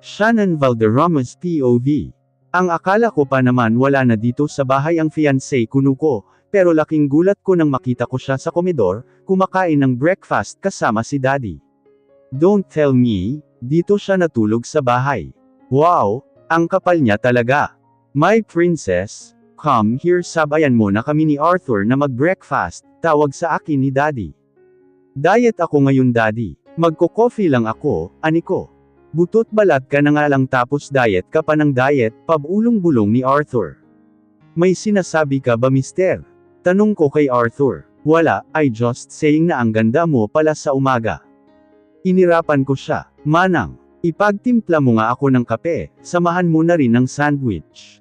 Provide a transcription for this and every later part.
Shannon Valderrama's POV. Ang akala ko pa naman wala na dito sa bahay ang fiancé Kunuko, pero laking gulat ko nang makita ko siya sa komedor, kumakain ng breakfast kasama si Daddy. Don't tell me, dito siya natulog sa bahay. Wow, ang kapal niya talaga. My princess, come here, sabayan mo na kami ni Arthur na mag-breakfast, tawag sa akin ni Daddy. Diet ako ngayon Daddy, magko-coffee lang ako, ani ko. Butot balat ka na nga lang tapos diet ka pa ng diet, pabulong-bulong ni Arthur. May sinasabi ka ba mister? Tanong ko kay Arthur. Wala, I just saying na ang ganda mo pala sa umaga. Inirapan ko siya. Manang, ipagtimpla mo nga ako ng kape, samahan mo na rin ng sandwich.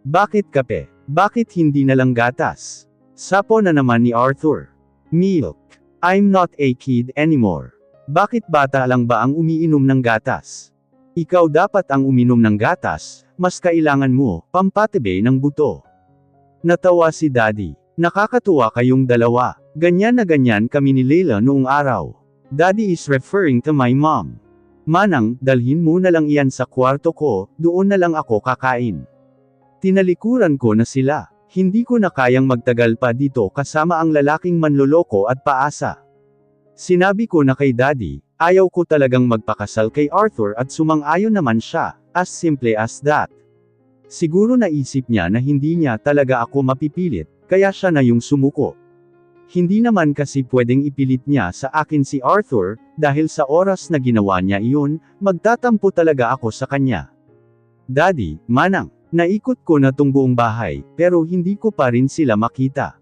Bakit kape? Bakit hindi na lang gatas? Sapo na naman ni Arthur. Milk. I'm not a kid anymore. Bakit bata lang ba ang umiinom ng gatas? Ikaw dapat ang uminom ng gatas, mas kailangan mo, pampatibay ng buto. Natawa si Daddy. Nakakatuwa kayong dalawa. Ganyan na ganyan kami ni Leila noong araw. Daddy is referring to my mom. Manang, dalhin mo na lang iyan sa kwarto ko, doon na lang ako kakain. Tinalikuran ko na sila. Hindi ko na kayang magtagal pa dito kasama ang lalaking manloloko at paasa. Sinabi ko na kay Daddy, ayaw ko talagang magpakasal kay Arthur at sumang-ayon naman siya, as simple as that. Siguro naisip niya na hindi niya talaga ako mapipilit, kaya siya na yung sumuko. Hindi naman kasi pwedeng ipilit niya sa akin si Arthur, dahil sa oras na ginawa niya iyon, magtatampo talaga ako sa kanya. Daddy, Manang, naikot ko na tong buong bahay, pero hindi ko pa rin sila makita.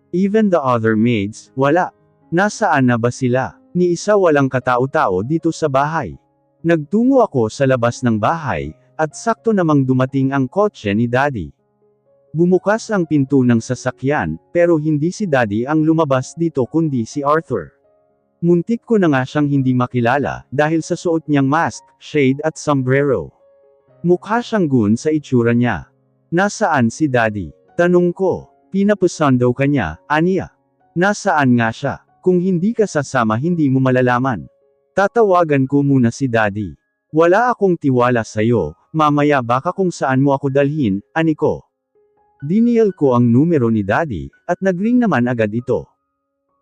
Even the other maids, wala. Nasaan na ba sila? Ni isa walang katao-tao dito sa bahay. Nagtungo ako sa labas ng bahay, at sakto namang dumating ang kotse ni Daddy. Bumukas ang pinto ng sasakyan, pero hindi si Daddy ang lumabas dito kundi si Arthur. Muntik ko na nga siyang hindi makilala, dahil sa suot niyang mask, shade at sombrero. Mukha siyang goon sa itsura niya. Nasaan si Daddy? Tanong ko. Pinapasando ka niya, aniya. Nasaan nga siya? Kung hindi ka sasama hindi mo malalaman. Tatawagan ko muna si Daddy. Wala akong tiwala sa'yo, mamaya baka kung saan mo ako dalhin, ani ko. Dinial ko ang numero ni Daddy, at nagring naman agad ito.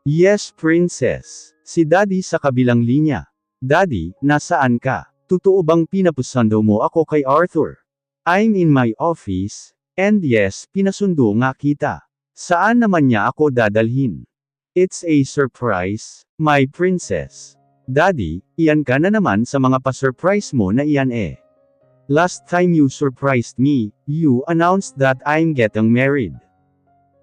Yes princess. Si Daddy sa kabilang linya. Daddy, nasaan ka? Totoo bang pinapasando mo ako kay Arthur? I'm in my office, and yes, pinasundo nga kita. Saan naman niya ako dadalhin? It's a surprise, my princess. Daddy, iyan ka na naman sa mga pa-surprise mo na iyan eh. Last time you surprised me, you announced that I'm getting married.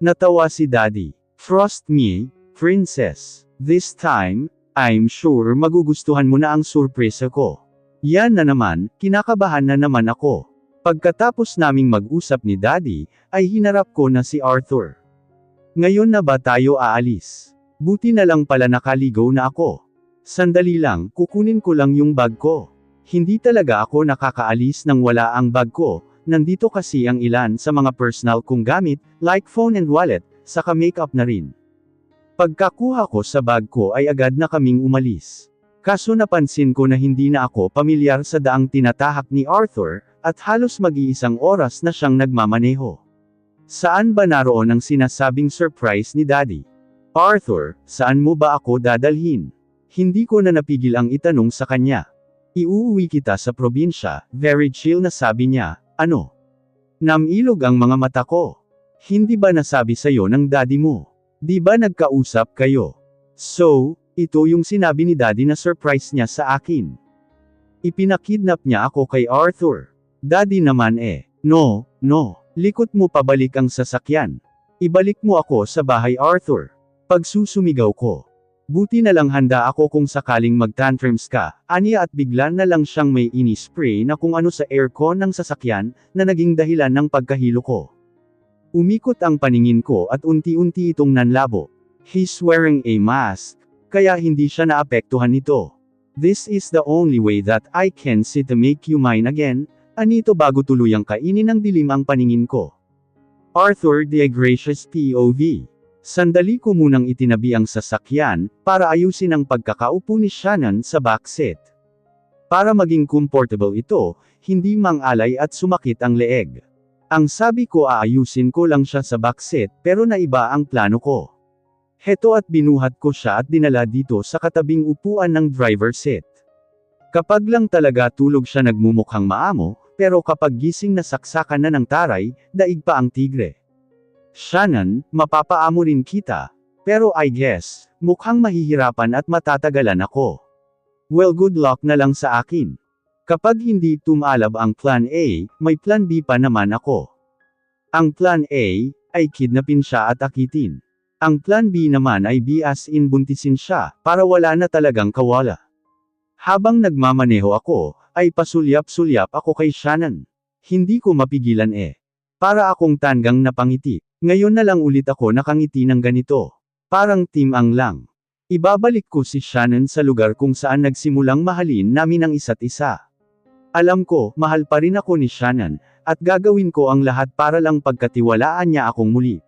Natawa si Daddy. Trust me, princess. This time, I'm sure magugustuhan mo na ang surpresa ko. Yan na naman, kinakabahan na naman ako. Pagkatapos naming mag-usap ni Daddy, ay hinarap ko na si Arthur. Ngayon na ba tayo aalis? Buti na lang pala nakaligo na ako. Sandali lang, kukunin ko lang yung bag ko. Hindi talaga ako nakakaalis nang wala ang bag ko, nandito kasi ang ilan sa mga personal kong gamit, like phone and wallet, saka makeup na rin. Pagkakuha ko sa bag ko ay agad na kaming umalis. Kaso napansin ko na hindi na ako pamilyar sa daang tinatahak ni Arthur, at halos mag-iisang oras na siyang nagmamaneho. Saan ba naroon ang sinasabing surprise ni Daddy? Arthur, saan mo ba ako dadalhin? Hindi ko na napigil ang itanong sa kanya. Iuuwi kita sa probinsya, very chill na sabi niya, ano? Namilog ang mga mata ko. Hindi ba nasabi sa'yo ng Daddy mo? Di ba nagkausap kayo? So, ito yung sinabi ni Daddy na surprise niya sa akin. Ipinakidnap niya ako kay Arthur. Daddy naman eh, no. Likot mo pabalik ang sasakyan. Ibalik mo ako sa bahay Arthur. Pagsusumigaw ko. Buti na lang handa ako kung sakaling mag-tantrums ka, aniya at bigla na lang siyang may ini-spray na kung ano sa aircon ng sasakyan, na naging dahilan ng pagkahilo ko. Umikot ang paningin ko at unti-unti itong nanlabo. He's wearing a mask, kaya hindi siya naapektuhan nito. This is the only way that I can see to make you mine again, anito bago tuluyang kainin ng dilim ang paningin ko. Arthur the Gracious POV. Sandali ko munang itinabi ang sasakyan, para ayusin ang pagkakaupo ni Shannon sa backseat. Para maging comfortable ito, hindi mang-alay at sumakit ang leeg. Ang sabi ko aayusin ko lang siya sa backseat pero naiba ang plano ko. Heto at binuhat ko siya at dinala dito sa katabing upuan ng driver seat. Kapag lang talaga tulog siya nagmumukhang maamo, pero kapag gising na saksakan na ng taray, daig pa ang tigre. Shannon, mapapaamo rin kita. Pero I guess, mukhang mahihirapan at matatagalan ako. Well, good luck na lang sa akin. Kapag hindi tumalab ang plan A, may plan B pa naman ako. Ang plan A, ay kidnapin siya at akitin. Ang plan B naman ay be as in buntisin siya, para wala na talagang kawala. Habang nagmamaneho ako, ay pasulyap-sulyap ako kay Shannon. Hindi ko mapigilan Para akong tanggang napangiti. Ngayon na lang ulit ako nakangiti ng ganito. Parang team ang lang. Ibabalik ko si Shannon sa lugar kung saan nagsimulang mahalin namin ang isa't isa. Alam ko, mahal pa rin ako ni Shannon, at gagawin ko ang lahat para lang pagkatiwalaan niya akong muli.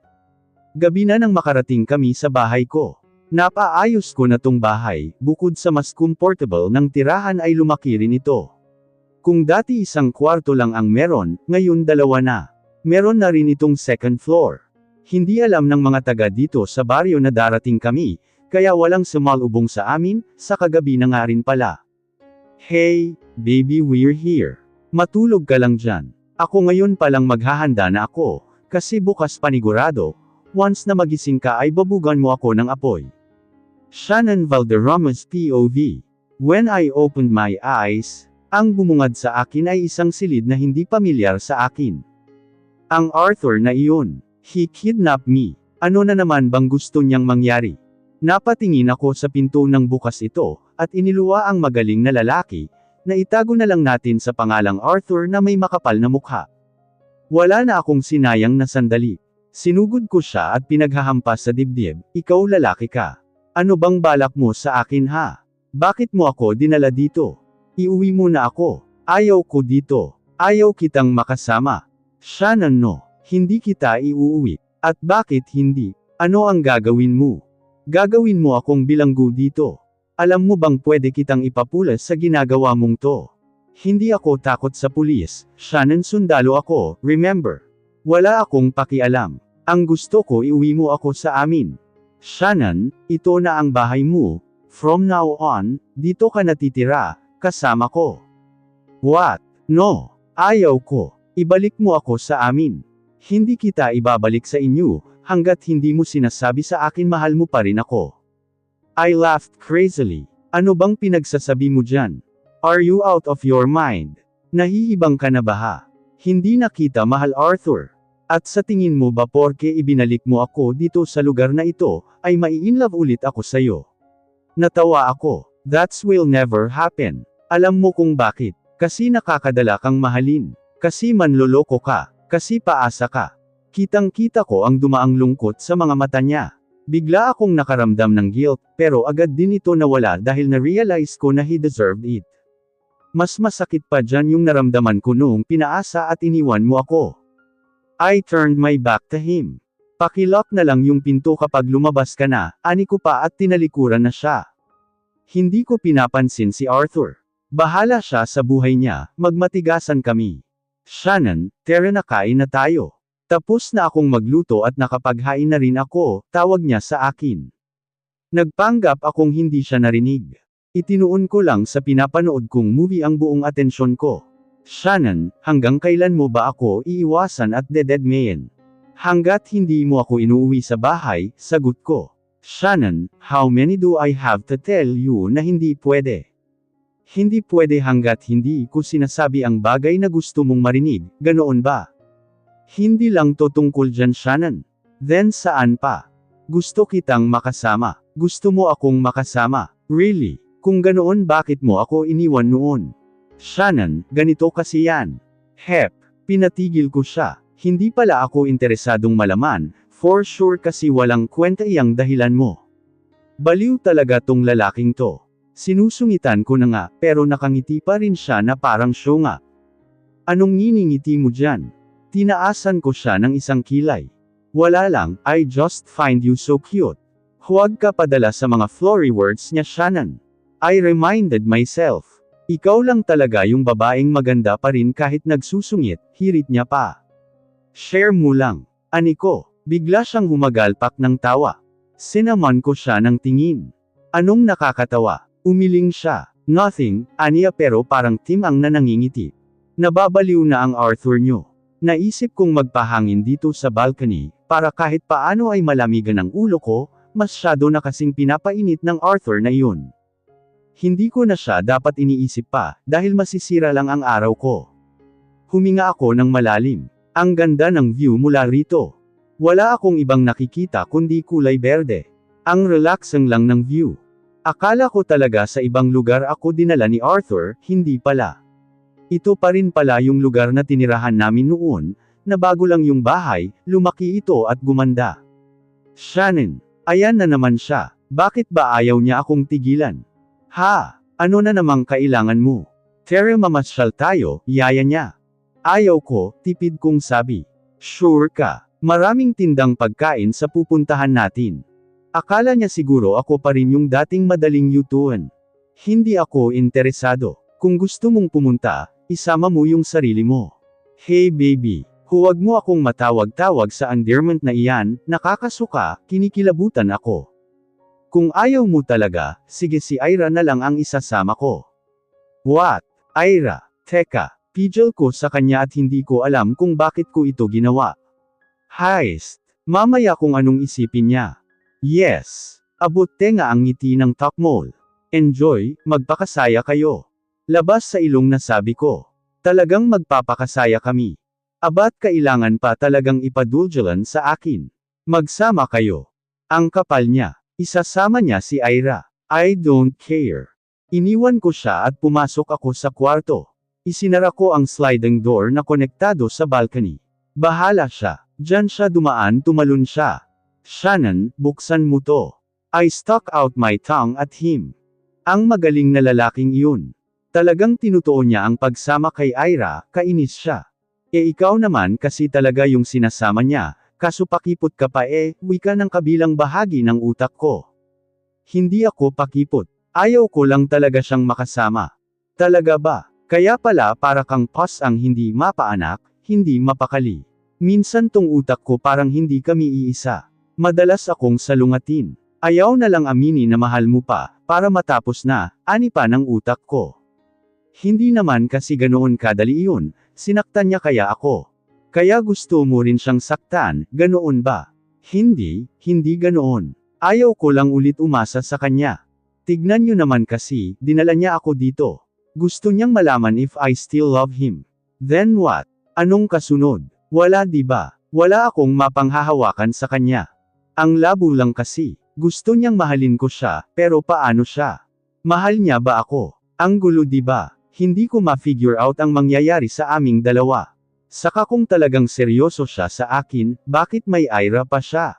Gabi na nang makarating kami sa bahay ko. Napaayos ko na tong bahay, bukod sa mas comfortable ng tirahan ay lumaki rin ito. Kung dati isang kwarto lang ang meron, ngayon 2 na. Meron na rin itong second floor. Hindi alam ng mga taga dito sa baryo na darating kami, kaya walang sumalubong sa amin, sa kagabi na nga rin pala. Hey, baby, we're here. Matulog ka lang dyan. Ako ngayon palang maghahanda na ako, kasi bukas panigurado, once na magising ka ay babugan mo ako ng apoy. Shannon Valderrama's POV. When I opened my eyes, ang bumungad sa akin ay isang silid na hindi pamilyar sa akin. Ang Arthur na iyon. He kidnapped me. Ano na naman bang gusto niyang mangyari? Napatingin ako sa pinto ng bukas ito, at iniluwa ang magaling na lalaki, na itago na lang natin sa pangalang Arthur na may makapal na mukha. Wala na akong sinayang na sandali. Sinugod ko siya at pinaghahampas sa dibdib, ikaw lalaki ka. Ano bang balak mo sa akin ha? Bakit mo ako dinala dito? Iuwi mo na ako. Ayaw ko dito. Ayaw kitang makasama. Shannon no, hindi kita iuuwi. At bakit hindi? Ano ang gagawin mo? Gagawin mo akong bilanggo dito. Alam mo bang pwede kitang ipapulas sa ginagawa mong to? Hindi ako takot sa pulis, Shannon sundalo ako, remember? Wala akong pakialam. Ang gusto ko iuwi mo ako sa amin. Shannon, ito na ang bahay mo. From now on, dito ka natitira, kasama ko. What? No. Ayaw ko. Ibalik mo ako sa amin. Hindi kita ibabalik sa inyo, hanggat hindi mo sinasabi sa akin mahal mo pa rin ako. I laughed crazily. Ano bang pinagsasabi mo dyan? Are you out of your mind? Nahihibang ka na ba ha? Hindi na kita mahal Arthur. At sa tingin mo ba porke ibinalik mo ako dito sa lugar na ito, ay mai-inlove ulit ako sayo? Natawa ako. That will never happen. Alam mo kung bakit? Kasi nakakadala kang mahalin. Kasi manloloko ka. Kasi paasa ka. Kitang-kita ko ang dumaang lungkot sa mga mata niya. Bigla akong nakaramdam ng guilt, pero agad din ito nawala dahil na-realize ko na he deserved it. Mas masakit pa dyan yung naramdaman ko noong pinaasa at iniwan mo ako. I turned my back to him. Pakilock na lang yung pinto kapag lumabas ka na, ani ko pa at tinalikuran na siya. Hindi ko pinapansin si Arthur. Bahala siya sa buhay niya, magmatigasan kami. Shannon, tara na kain na tayo. Tapos na akong magluto at nakapaghain na rin ako, tawag niya sa akin. Nagpanggap akong hindi siya narinig. Itinuon ko lang sa pinapanood kong movie ang buong atensyon ko. Shannon, hanggang kailan mo ba ako iiwasan at dededmayin? Hanggat hindi mo ako inuuwi sa bahay, sagot ko. Shannon, how many do I have to tell you na hindi pwede? Hindi pwede hanggat hindi ko sinasabi ang bagay na gusto mong marinig, ganoon ba? Hindi lang to tungkol dyan Shannon. Then saan pa? Gusto kitang makasama. Gusto mo akong makasama. Really? Kung ganoon bakit mo ako iniwan noon? Shannon, ganito kasi yan. Hep, pinatigil ko siya. Hindi pala ako interesadong malaman, for sure kasi walang kwenta iyang dahilan mo. Baliw talaga tong lalaking to. Sinusungitan ko na nga, pero nakangiti pa rin siya na parang syunga. Anong nginingiti mo dyan? Tinaasan ko siya ng isang kilay. Wala lang, I just find you so cute. Huwag ka padala sa mga flowery words niya Shannon. I reminded myself. Ikaw lang talaga yung babaeng maganda pa rin kahit nagsusungit, hirit niya pa. Share mo lang. Ani ko. Bigla siyang humagalpak ng tawa. Sinaman ko siya ng tingin. Anong nakakatawa? Umiling siya. Nothing, aniya pero parang Tim ang nanangingiti. Nababaliw na ang Arthur nyo. Naisip kong magpahangin dito sa balcony, para kahit paano ay malamigan ang ulo ko, masyado na kasing pinapainit ng Arthur na iyon. Hindi ko na siya dapat iniisip pa, dahil masisira lang ang araw ko. Huminga ako ng malalim. Ang ganda ng view mula rito. Wala akong ibang nakikita kundi kulay berde. Ang relaxing lang ng view. Akala ko talaga sa ibang lugar ako dinala ni Arthur, hindi pala. Ito pa rin pala yung lugar na tinirahan namin noon, na bago lang yung bahay, lumaki ito at gumanda. Shannon, ayan na naman siya. Bakit ba ayaw niya akong tigilan? Ha, ano na namang kailangan mo? Tara mamasyal tayo, yaya niya. Ayaw ko, tipid kong sabi. Sure ka. Maraming tindang pagkain sa pupuntahan natin. Akala niya siguro ako pa rin yung dating madaling yutuan. Hindi ako interesado. Kung gusto mong pumunta, isama mo yung sarili mo. Hey baby, huwag mo akong matawag-tawag sa endearment na iyan, nakakasuka, kinikilabutan ako. Kung ayaw mo talaga, sige si Ira na lang ang isasama ko. What? Ira? Teka, pidgel ko sa kanya at hindi ko alam kung bakit ko ito ginawa. Heist. Mamaya kung anong isipin niya. Yes. Abot tenga ang ngiti ng Takmol. Enjoy, magpakasaya kayo. Labas sa ilong na sabi ko. Talagang magpapakasaya kami. Abat kailangan pa talagang ipaduldulan sa akin. Magsama kayo. Ang kapal niya. Isasama niya si Ira. I don't care. Iniwan ko siya at pumasok ako sa kwarto. Isinara ko ang sliding door na konektado sa balcony. Bahala siya. Diyan siya dumaan, tumalon siya. Shannon, buksan mo to. I stuck out my tongue at him. Ang magaling na lalaking iyon. Talagang tinutuon niya ang pagsama kay Ira, kainis siya. Ikaw naman kasi talaga yung sinasama niya, kaso pakipot ka pa wika ng kabilang bahagi ng utak ko. Hindi ako pakipot. Ayaw ko lang talaga siyang makasama. Talaga ba? Kaya pala para kang pos ang hindi mapaanak, hindi mapakali. Minsan tong utak ko parang hindi kami iisa. Madalas akong salungatin. Ayaw na lang aminin na mahal mo pa, para matapos na, ani pa ng utak ko. Hindi naman kasi ganoon kadali iyon, sinaktan niya kaya ako. Kaya gusto mo rin siyang saktan, ganoon ba? Hindi ganoon. Ayaw ko lang ulit umasa sa kanya. Tignan niyo naman kasi, dinala niya ako dito. Gusto niyang malaman if I still love him. Then what? Anong kasunod? Wala di ba? Wala akong mapanghahawakan sa kanya. Ang labo lang kasi. Gusto niyang mahalin ko siya, pero paano siya? Mahal niya ba ako? Ang gulo di ba? Hindi ko ma-figure out ang mangyayari sa aming dalawa. Saka kung talagang seryoso siya sa akin, bakit may Ira pa siya?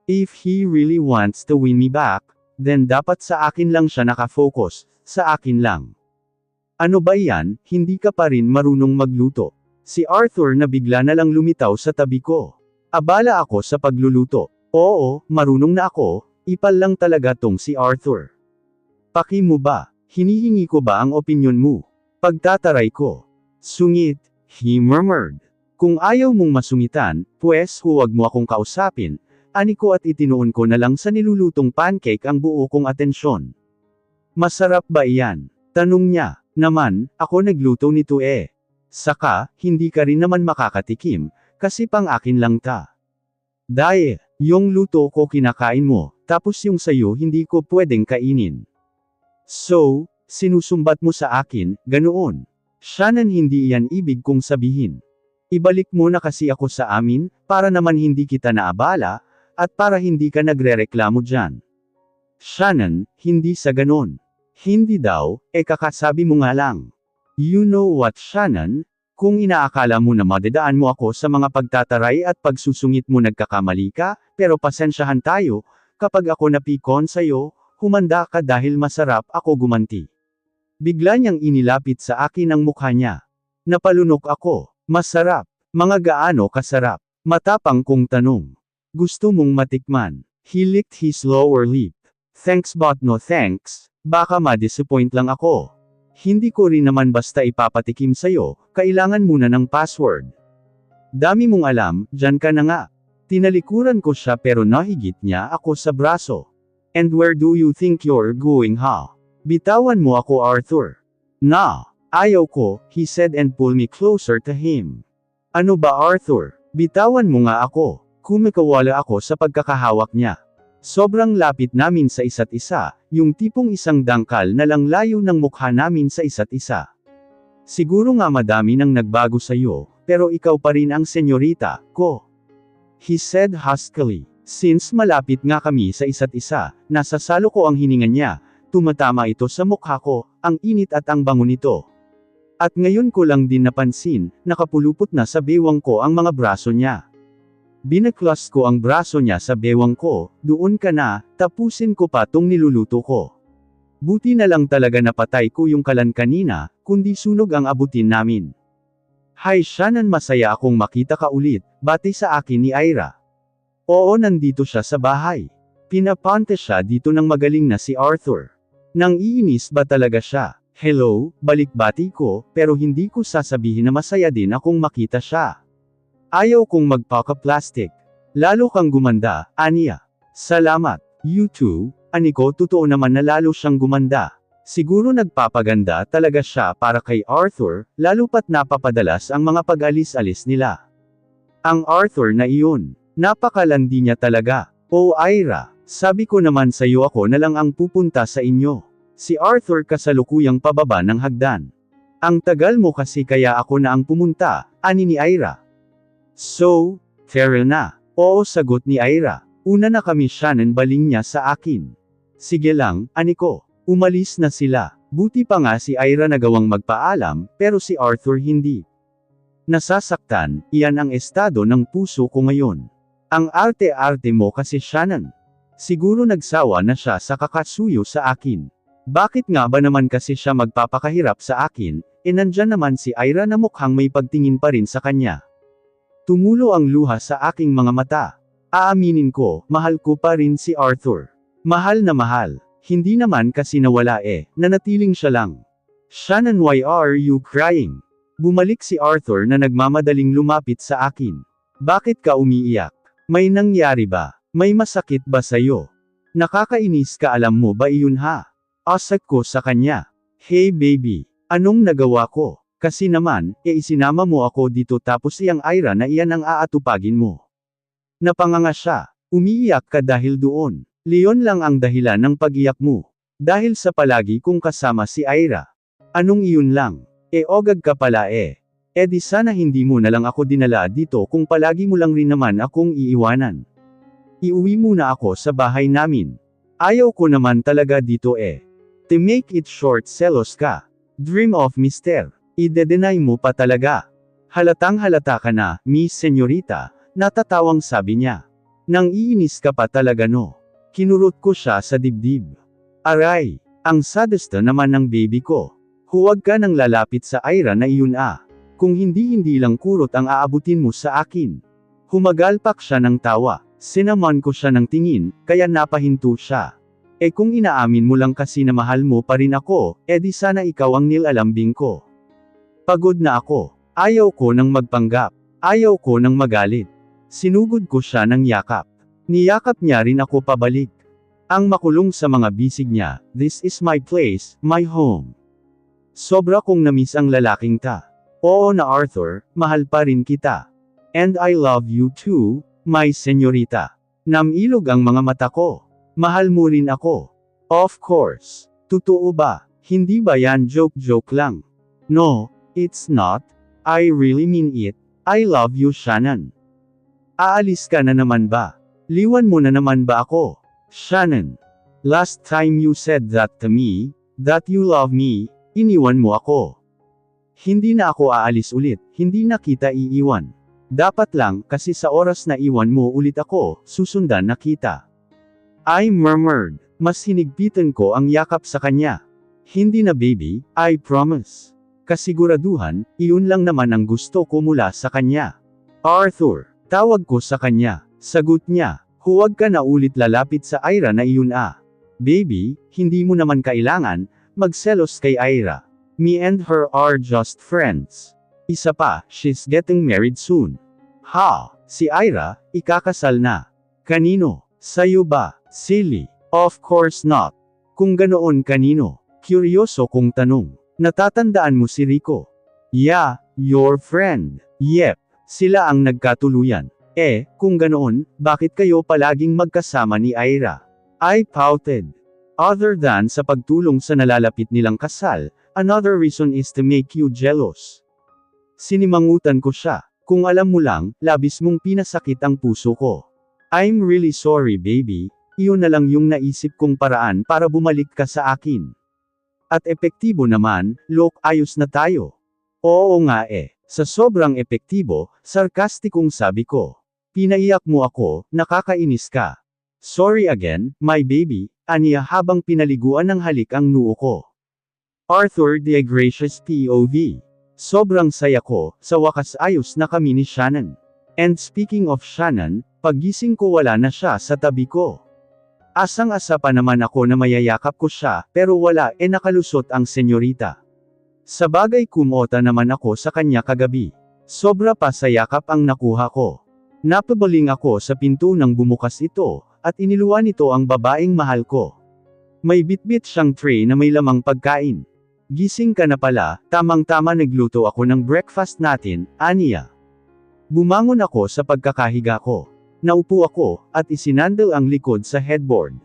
If he really wants to win me back, then dapat sa akin lang siya nakafocus, sa akin lang. Ano ba yan, hindi ka pa rin marunong magluto? Si Arthur na bigla na lang lumitaw sa tabi ko. Abala ako sa pagluluto. Oo, marunong na ako, ipal lang talaga tong si Arthur. Paki mo ba? Hinihingi ko ba ang opinyon mo? Pagtataray ko. Sungit, he murmured. Kung ayaw mong masungitan, pues huwag mo akong kausapin, ani ko at itinuon ko na lang sa nilulutong pancake ang buo kong atensyon. Masarap ba iyan? Tanong niya. Naman, ako nagluto nito Saka, hindi ka rin naman makakatikim, kasi pang akin lang ta. Dahil, yung luto ko kinakain mo, tapos yung sayo hindi ko pwedeng kainin. So, sinusumbat mo sa akin, ganoon. Shannon, hindi yan ibig kong sabihin. Ibalik mo na kasi ako sa amin, para naman hindi kita naabala, at para hindi ka nagrereklamo dyan. Shannon, hindi sa ganon. Hindi daw, kakasabi mo nga lang. You know what, Shannon? Kung inaakala mo na madadaan mo ako sa mga pagtataray at pagsusungit mo nagkakamali ka, pero pasensyahan tayo, kapag ako napikon sa'yo, humanda ka dahil masarap ako gumanti. Bigla niyang inilapit sa akin ang mukha niya. Napalunok ako. Masarap. Mga gaano kasarap? Matapang kong tanong. Gusto mong matikman? He licked his lower lip. Thanks but no thanks, baka ma-disappoint lang ako. Hindi ko rin naman basta ipapatikim sa'yo, kailangan muna ng password. Dami mong alam, dyan ka na nga. Tinalikuran ko siya pero nahigit niya ako sa braso. And where do you think you're going, ha? Bitawan mo ako, Arthur. Na, ayaw ko, he said and pulled me closer to him. Ano ba, Arthur? Bitawan mo nga ako. Kumikawala ako sa pagkakahawak niya. Sobrang lapit namin sa isa't isa, yung tipong isang dangkal na lang layo ng mukha namin sa isa't isa. Siguro nga madami nang nagbago sa'yo, pero ikaw pa rin ang senyorita ko. He said huskily. Since malapit nga kami sa isa't isa, nasasalo ko ang hininga niya, tumatama ito sa mukha ko, ang init at ang bango nito. At ngayon ko lang din napansin, nakapulupot na sa bewang ko ang mga braso niya. Binaklas ko ang braso niya sa bewang ko, doon ka na, tapusin ko pa tong niluluto ko. Buti na lang talaga napatay ko yung kalan kanina, kundi sunog ang abutin namin. Hi Shannon, masaya akong makita ka ulit, bati sa akin ni Ira. Oo, nandito siya sa bahay. Pinapante siya dito ng magaling na si Arthur. Nang iinis ba talaga siya? Hello, balik-bati ko, pero hindi ko sasabihin na masaya din akong makita siya. Ayaw kong magpaka-plastic. Lalo kang gumanda, Anya. Salamat. You too, Aniko, totoo naman na lalo siyang gumanda. Siguro nagpapaganda talaga siya para kay Arthur, lalo pat napapadalas ang mga pag-alis-alis nila. Ang Arthur na iyon, napakalandi niya talaga. Oh Ira, sabi ko naman sa'yo ako na lang ang pupunta sa inyo. Si Arthur kasalukuyang pababa ng hagdan. Ang tagal mo kasi kaya ako na ang pumunta, ani ni Ira. So, Terrell na. Oo, sagot ni Ira. Una na kami, Shannon, baling niya sa akin. Sige lang, Aniko. Umalis na sila. Buti pa nga si Ira nagawang magpaalam, pero si Arthur hindi. Nasasaktan, iyan ang estado ng puso ko ngayon. Ang arte-arte mo kasi, Shannon. Siguro nagsawa na siya sa kakasuyo sa akin. Bakit nga ba naman kasi siya magpapakahirap sa akin, nandyan naman si Ira na mukhang may pagtingin pa rin sa kanya. Tumulo ang luha sa aking mga mata. Aaminin ko, mahal ko pa rin si Arthur. Mahal na mahal. Hindi naman kasi nawala nanatiling siya lang. Shannon, why are you crying? Bumalik si Arthur na nagmamadaling lumapit sa akin. Bakit ka umiiyak? May nangyari ba? May masakit ba sa'yo? Nakakainis ka, alam mo ba iyon ha? Asak ko sa kanya. Hey baby, anong nagawa ko? Kasi naman, isinama mo ako dito tapos iyang Ira na iyan ang aatupagin mo. Napanganga siya. Umiiyak ka dahil doon. Leon lang ang dahilan ng pag-iyak mo. Dahil sa palagi kong kasama si Ira. Anong iyon lang? Ogag ka pala di sana hindi mo na lang ako dinala dito kung palagi mo lang rin naman akong iiwanan. Iuwi muna ako sa bahay namin. Ayaw ko naman talaga dito To make it short, selos ka. Dream of mister. Ide-deny mo pa talaga. Halatang halata ka na, Miss Senyorita, natatawang sabi niya. Nang iinis ka pa talaga no. Kinurot ko siya sa dibdib. Aray, ang sadista naman ng baby ko. Huwag ka nang lalapit sa Ira na iyon Kung hindi lang kurot ang aabutin mo sa akin. Humagalpak siya ng tawa. Sinaman ko siya ng tingin, kaya napahinto siya. Kung inaamin mo lang kasi na mahal mo pa rin ako, di sana ikaw ang nilalambing ko. Pagod na ako. Ayaw ko nang magpanggap. Ayaw ko nang magalit. Sinugod ko siya ng yakap. Niyakap niya rin ako pabalik. Ang makulong sa mga bisig niya, this is my place, my home. Sobra kong namiss ang lalaking ta. Oo na Arthur, mahal pa rin kita. And I love you too, my senyorita. Namilog ang mga mata ko. Mahal mo rin ako. Of course. Totoo ba? Hindi ba yan joke lang? No. It's not. I really mean it. I love you, Shannon. Aalis ka na naman ba? Liwan mo na naman ba ako? Shannon. Last time you said that to me, that you love me, iniwan mo ako. Hindi na ako aalis ulit, hindi na kita iiwan. Dapat lang, kasi sa oras na iwan mo ulit ako, susundan na kita. I murmured. Mas hinigpitan ko ang yakap sa kanya. Hindi na baby, I promise. Kasiguraduhan, iyon lang naman ang gusto ko mula sa kanya. Arthur, tawag ko sa kanya. Sagot niya, huwag ka na ulit lalapit sa Ira na iyon Baby, hindi mo naman kailangan, magselos kay Ira. Me and her are just friends. Isa pa, she's getting married soon. Ha, si Ira, ikakasal na. Kanino? Sa'yo ba? Silly. Of course not. Kung ganoon kanino? Kuryoso kong tanong. Natatandaan mo si Rico? Yeah, your friend. Yep, sila ang nagkatuluyan. Kung ganoon, bakit kayo palaging magkasama ni Ira? I pouted. Other than sa pagtulong sa nalalapit nilang kasal, another reason is to make you jealous. Sinimangutan ko siya. Kung alam mo lang, labis mong pinasakit ang puso ko. I'm really sorry baby, iyon na lang yung naisip kong paraan para bumalik ka sa akin. At epektibo naman, look, ayos na tayo. Oo nga sa sobrang epektibo, sarkastikong sabi ko. Pinaiyak mo ako, nakakainis ka. Sorry again, my baby, aniya habang pinaliguan ng halik ang noo ko. Arthur de Gracious POV. Sobrang saya ko, sa wakas ayos na kami ni Shannon. And speaking of Shannon, paggising ko wala na siya sa tabi ko. Asang-asa pa naman ako na mayayakap ko siya, pero wala nakalusot ang senyorita. Sa bagay kumota naman ako sa kanya kagabi. Sobra pa sa yakap ang nakuha ko. Napabaling ako sa pinto nang bumukas ito, at iniluwan nito ang babaeng mahal ko. May bitbit siyang tray na may lamang pagkain. Gising ka na pala, tamang-tama nagluto ako ng breakfast natin, aniya. Bumangon ako sa pagkakahiga ko. Naupo ako, at isinandal ang likod sa headboard.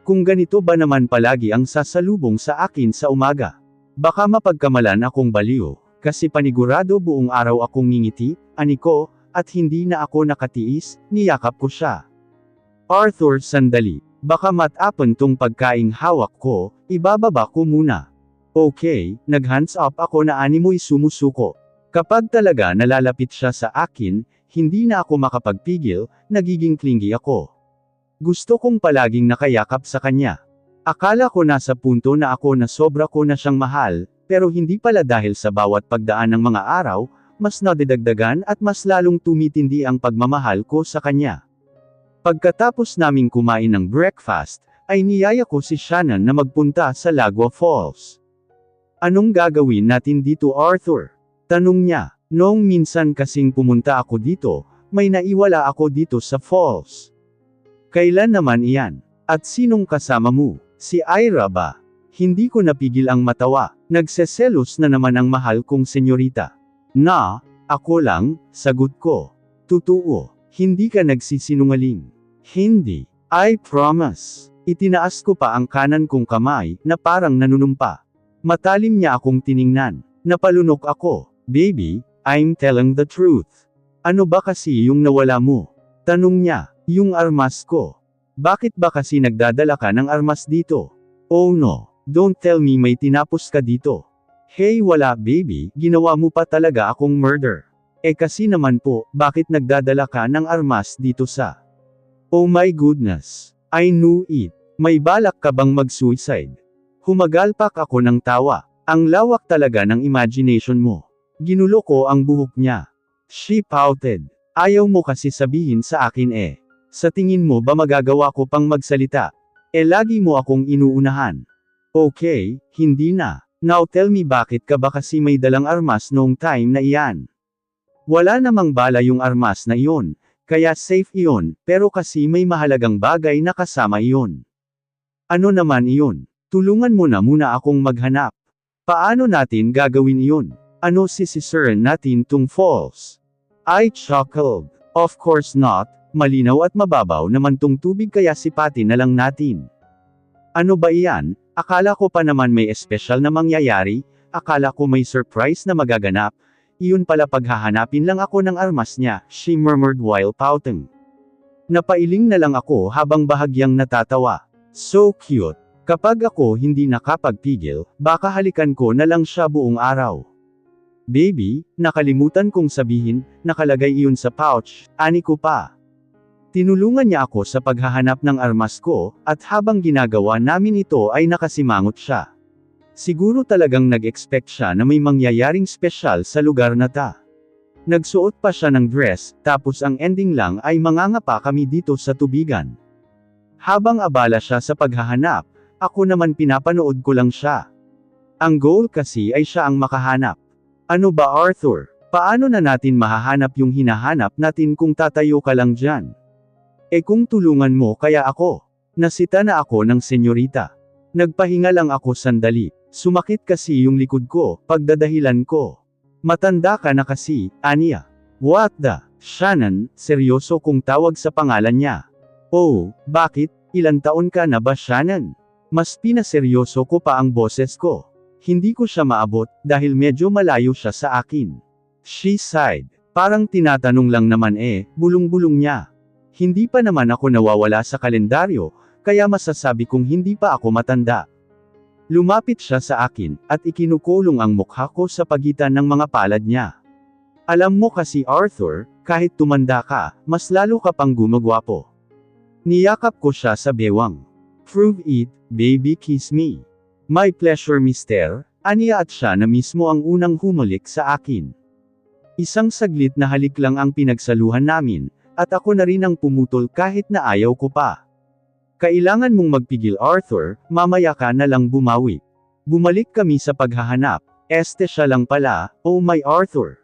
Kung ganito ba naman palagi ang sasalubong sa akin sa umaga? Baka mapagkamalan akong baliw, kasi panigurado buong araw akong ngingiti, aniko, at hindi na ako nakatiis, niyakap ko siya. Arthur sandali, baka matapon tong pagkaing hawak ko, ibababa ko muna. Okay, nag-hands up ako na animoy sumusuko. Kapag talaga nalalapit siya sa akin, hindi na ako makapagpigil, nagiging clingy ako. Gusto kong palaging nakayakap sa kanya. Akala ko nasa punto na ako na sobra ko na siyang mahal, pero hindi pala dahil sa bawat pagdaan ng mga araw, mas nadidagdagan at mas lalong tumitindi ang pagmamahal ko sa kanya. Pagkatapos naming kumain ng breakfast, ay niyaya ko si Shannon na magpunta sa Lagua Falls. Anong gagawin natin dito Arthur? Tanong niya. Noong minsan kasing pumunta ako dito, may naiwala ako dito sa falls. Kailan naman iyan? At sinong kasama mo? Si Ira ba? Hindi ko napigil ang matawa. Nagseselos na naman ang mahal kong senyorita. Na, ako lang, sagot ko. Totoo, hindi ka nagsisinungaling. Hindi, I promise. Itinaas ko pa ang kanan kong kamay, na parang nanunumpa. Matalim niya akong tiningnan. Napalunok ako. Baby, I'm telling the truth. Ano ba kasi yung nawala mo? Tanong niya. Yung armas ko. Bakit ba kasi nagdadala ka ng armas dito? Oh no, don't tell me may tinapos ka dito. Hey wala baby, ginawa mo pa talaga akong murder. Kasi naman po, bakit nagdadala ka ng armas dito sa... Oh my goodness. I knew it. May balak ka bang mag-suicide? Humagalpak ako ng tawa. Ang lawak talaga ng imagination mo. Ginulo ko ang buhok niya. She pouted. Ayaw mo kasi sabihin sa akin Sa tingin mo ba magagawa ko pang magsalita? Lagi mo akong inuunahan. Okay, hindi na. Now tell me bakit ka ba kasi may dalang armas noong time na iyan? Wala namang bala yung armas na iyon, kaya safe iyon, pero kasi may mahalagang bagay na kasama iyon. Ano naman iyon? Tulungan mo na muna akong maghanap. Paano natin gagawin iyon? Ano sisisirin natin tung falls? I chuckled. Of course not, malinaw at mababaw naman tong tubig kaya sipatin na lang natin. Ano ba iyan? Akala ko pa naman may espesyal na mangyayari, akala ko may surprise na magaganap, iyon pala paghahanapin lang ako ng armas niya, she murmured while pouting. Napailing na lang ako habang bahagyang natatawa. So cute. Kapag ako hindi nakapagpigil, baka halikan ko na lang siya buong araw. Baby, nakalimutan kong sabihin, nakalagay iyon sa pouch, ani ko pa. Tinulungan niya ako sa paghahanap ng armas ko, at habang ginagawa namin ito ay nakasimangot siya. Siguro talagang nag-expect siya na may mangyayaring spesyal sa lugar na ta. Nagsuot pa siya ng dress, tapos ang ending lang ay mangangapa kami dito sa tubigan. Habang abala siya sa paghahanap, ako naman pinapanood ko lang siya. Ang goal kasi ay siya ang makahanap. Ano ba Arthur? Paano na natin mahahanap yung hinahanap natin kung tatayo ka lang dyan? Kung tulungan mo kaya ako. Nasita na ako ng senyorita. Nagpahinga lang ako sandali. Sumakit kasi yung likod ko, pagdadahilan ko. Matanda ka na kasi, aniya. What the? Shannon, seryoso kung tawag sa pangalan niya. Oh, bakit? Ilan taon ka na ba Shannon? Mas pinaseryoso ko pa ang boses ko. Hindi ko siya maabot, dahil medyo malayo siya sa akin. She sighed. Parang tinatanong lang naman bulong-bulong niya. Hindi pa naman ako nawawala sa kalendaryo, kaya masasabi kong hindi pa ako matanda. Lumapit siya sa akin, at ikinukulong ang mukha ko sa pagitan ng mga palad niya. Alam mo kasi Arthur, kahit tumanda ka, mas lalo ka pang gumagwapo. Niyakap ko siya sa bewang. Prove it, baby kiss me. My pleasure mister, aniya at siya na mismo ang unang humulik sa akin. Isang saglit na halik lang ang pinagsaluhan namin, at ako na rin ang pumutol kahit na ayaw ko pa. Kailangan mong magpigil Arthur, mamaya ka na lang bumawi. Bumalik kami sa paghahanap, siya lang pala, oh my Arthur.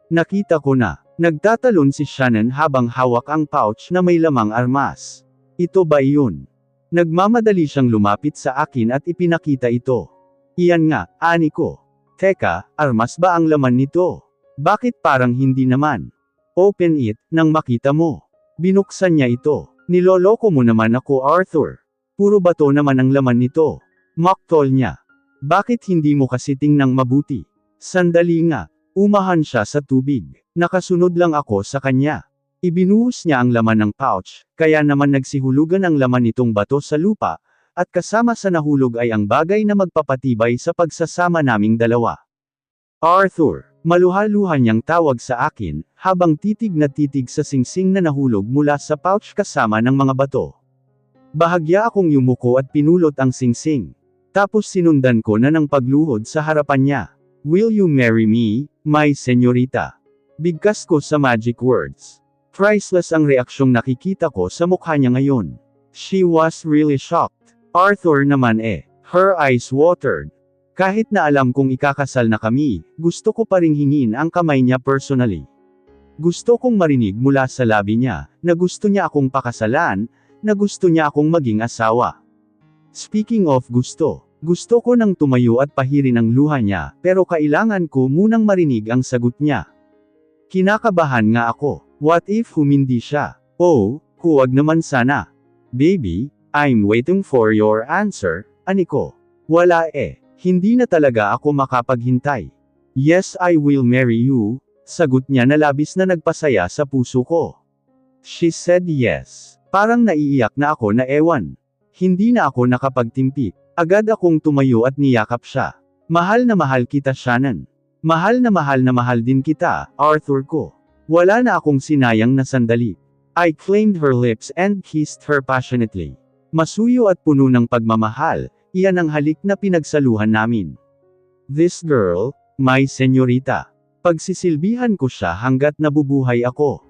Nakita ko na, nagtatalon si Shannon habang hawak ang pouch na may lamang armas. Ito ba iyon? Nagmamadali siyang lumapit sa akin at ipinakita ito. Iyan nga, ani ko. Teka, armas ba ang laman nito? Bakit parang hindi naman? Open it, nang makita mo. Binuksan niya ito. Niloloko mo naman ako Arthur. Puro bato naman ang laman nito. Mocktail niya. Bakit hindi mo kasi tingnang mabuti? Sandali nga. Umahan siya sa tubig. Nakasunod lang ako sa kanya. Ibinuhos niya ang laman ng pouch, kaya naman nagsihulugan ang laman nitong bato sa lupa, at kasama sa nahulog ay ang bagay na magpapatibay sa pagsasama naming dalawa. Arthur, maluha-luha niyang tawag sa akin, habang titig na titig sa singsing na nahulog mula sa pouch kasama ng mga bato. Bahagya akong yumuko at pinulot ang singsing. Tapos sinundan ko na ng pagluhod sa harapan niya. Will you marry me, my senyorita? Bigkas ko sa magic words. Priceless ang reaksyong nakikita ko sa mukha niya ngayon. She was really shocked. Arthur naman her eyes watered. Kahit na alam kong ikakasal na kami, gusto ko pa ring hingin ang kamay niya personally. Gusto kong marinig mula sa labi niya, na gusto niya akong pakasalan, na gusto niya akong maging asawa. Speaking of gusto ko nang tumayo at pahirin ang luha niya, pero kailangan ko munang marinig ang sagot niya. Kinakabahan nga ako. What if humindi siya? Oh, huwag naman sana. Baby, I'm waiting for your answer, ani ko. Wala hindi na talaga ako makapaghintay. Yes I will marry you, sagot niya na labis na nagpasaya sa puso ko. She said yes. Parang naiiyak na ako na ewan. Hindi na ako nakapagtimpi. Agad akong tumayo at niyakap siya. Mahal na mahal kita Shannon. Mahal na mahal din kita, Arthur ko. Wala na akong sinayang na sandali. I claimed her lips and kissed her passionately. Masuyo at puno ng pagmamahal, iyan ang halik na pinagsaluhan namin. This girl, my senyorita. Pagsisilbihan ko siya hanggat nabubuhay ako.